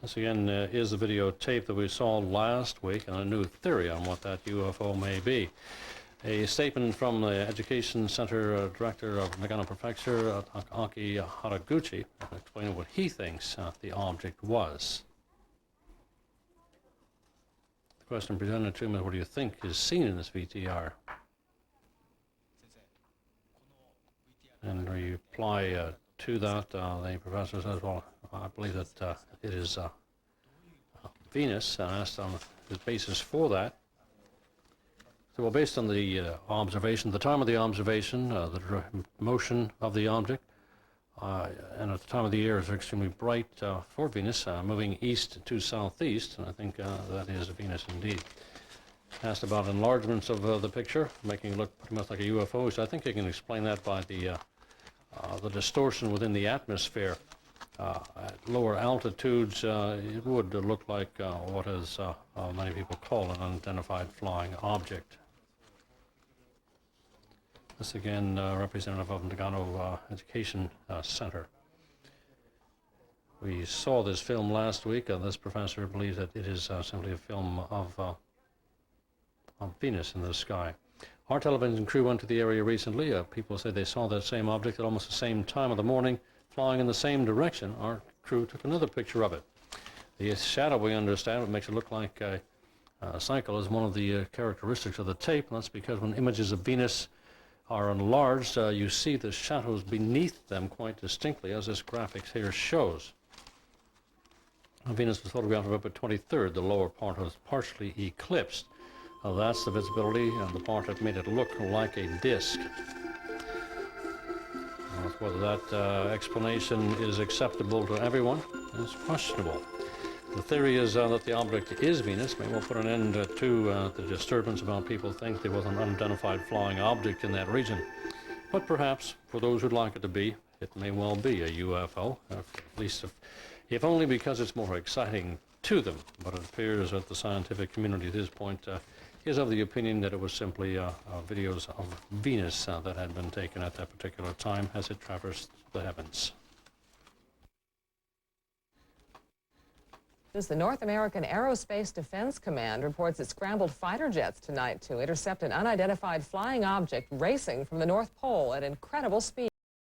This again is the videotape that we saw last week, and a new theory on what that UFO may be. A statement from the Education Center Director of Nagano Prefecture, Aki Haraguchi, explaining what he thinks the object was. The question presented to him is, what do you think is seen in this VTR? And we reply to that, the professor says, well, I believe that it is Venus, and asked on the basis for that. So, well, based on the observation, the time of the observation, the motion of the object, and at the time of the year, it's extremely bright for Venus, moving east to southeast, and I think that is Venus indeed. Asked about enlargements of the picture, making it look pretty much like a UFO, so I think you can explain that by the distortion within the atmosphere. At lower altitudes, it would look like what is many people call an unidentified flying object. This again, representative of Nagano Education Center. We saw this film last week. This professor believes that it is simply a film of Venus in the sky. Our television crew went to the area recently. People say they saw that same object at almost the same time of the morning, flying in the same direction. Our crew took another picture of it. The shadow, we understand, what makes it look like a cycle, is one of the characteristics of the tape, and that's because when images of Venus are enlarged, you see the shadows beneath them quite distinctly, as this graphic here shows. Venus was photographed on November 23rd. The lower part was partially eclipsed. That's the visibility, and the part that made it look like a disk. Whether that explanation is acceptable to everyone is questionable. The theory is that the object is Venus. May well put an end to the disturbance about people think there was an unidentified flying object in that region. But perhaps, for those who'd like it to be, it may well be a UFO, at least if only because it's more exciting to them. But it appears that the scientific community at this point is of the opinion that it was simply videos of Venus that had been taken at that particular time as it traversed the heavens. The North American Aerospace Defense Command reports it scrambled fighter jets tonight to intercept an unidentified flying object racing from the North Pole at incredible speed.